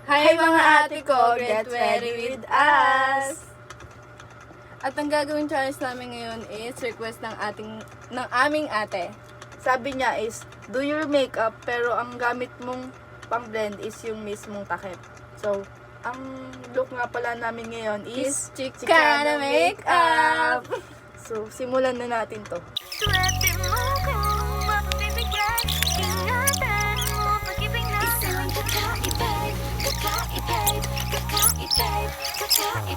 Hi mga ate ko, get ready with us! At ang gagawin challenge namin ngayon is request ng aming ate. Sabi niya is, do your makeup, pero ang gamit mong pang-blend is yung mismong takip. So, ang look nga pala namin ngayon is Chicana Makeup! So, simulan na natin to. Swerte mo kung mapapibigyan. Ingatan mo pag-ibig natin. Isang kakaibay, kakaibay, kakaibay, kakaibay.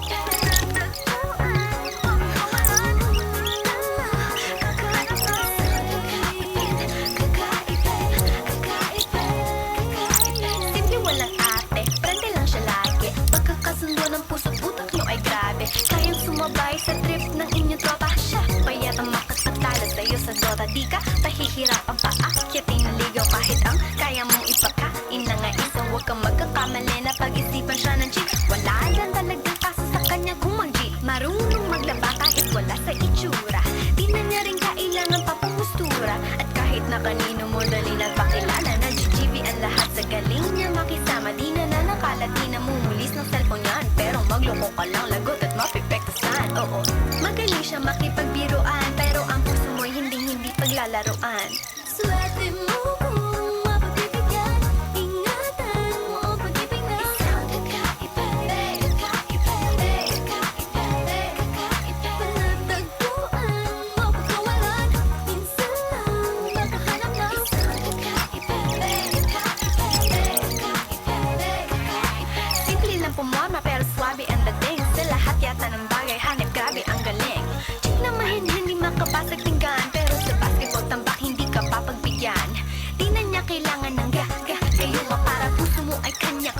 Simple walang ate, prende lang siya lagi. Pagkakasundo ng puso't utak nyo ay grabe. Kayang sumabay sa trip ng inyong tropa. Siya payat ang makasagtala sa'yo sa dota. Di ka pahihirapan pa akyatin ng ligaw kahit ang kaya mong ipakain na nga isang huwag kang magkakamali na pag-isipan siya ng chick. Wala lang talagang kaso sa kanya kung mag-G. Marunong maglaba kahit wala sa itsura. Di na niya rin kailangan pa pangustura. At kahit na kanino mo dali nagpakilala na GGB ang lahat sa galing niya makisama. Di na nanakalat, di na mumulis ng cellphone yan. Pero magloko ka lang, lagot at mapipektasan. Oo, magaling siya makipagbiruan, pero ang puso mo'y hindi paglalaroan. Swerte mo kung mapapibigyan. Ingatan mo ang pag-ibig natin. Isang kakaibay, kakaibay, kakaibay, kakaibay. Panatagpuan mo pagkawalan. Minsan lang makahanap ng isang kakaibay, kakaibay, kakaibay, kakaibay. Simple lang pumorma pero swabe ang dating. Sa lahat yata ng bagay hanip grabe ang galing. Chick na mahin hindi makabasag tinggan, pero sa basketball tambak hindi ka papagbigyan. Di na niya kailangan ng gayuma para puso mo ay kanyang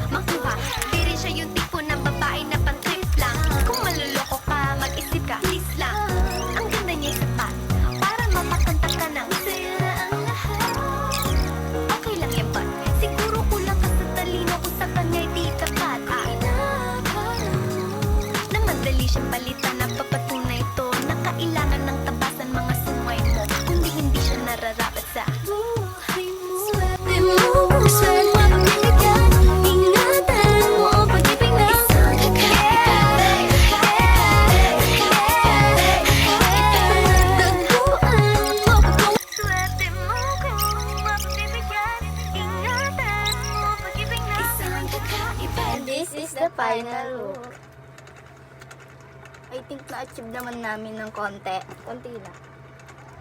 makuha. Di rin siya yung tipo ng babae na pang-trip lang. Kung maluloko ka, mag-isip ka, please lang. Ang ganda niya'y sapat para mapakanta ka ng saya ang lahat. Okay lang yan ba? Siguro kulang ka sa talino kung sa kanya'y di tapat. Na madali siyang palitan na papatunay ito na kailangan ng tabasan mga sungay mo. Kundi hindi siya nararapat sa buhay mo. Swerte mo kung mapapibigyan. Ingatan mo ang pag-ibig na isang kakaibay, panatagpuan mo pagkawalan. Swerte mo kung mapapibigyan. Ingatan mo ang pag-ibig na isang kakaibay. And this is the final look. I think na-achieve naman namin ng konti. Konti na.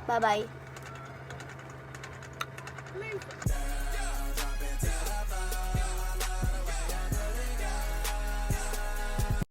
Bye-bye.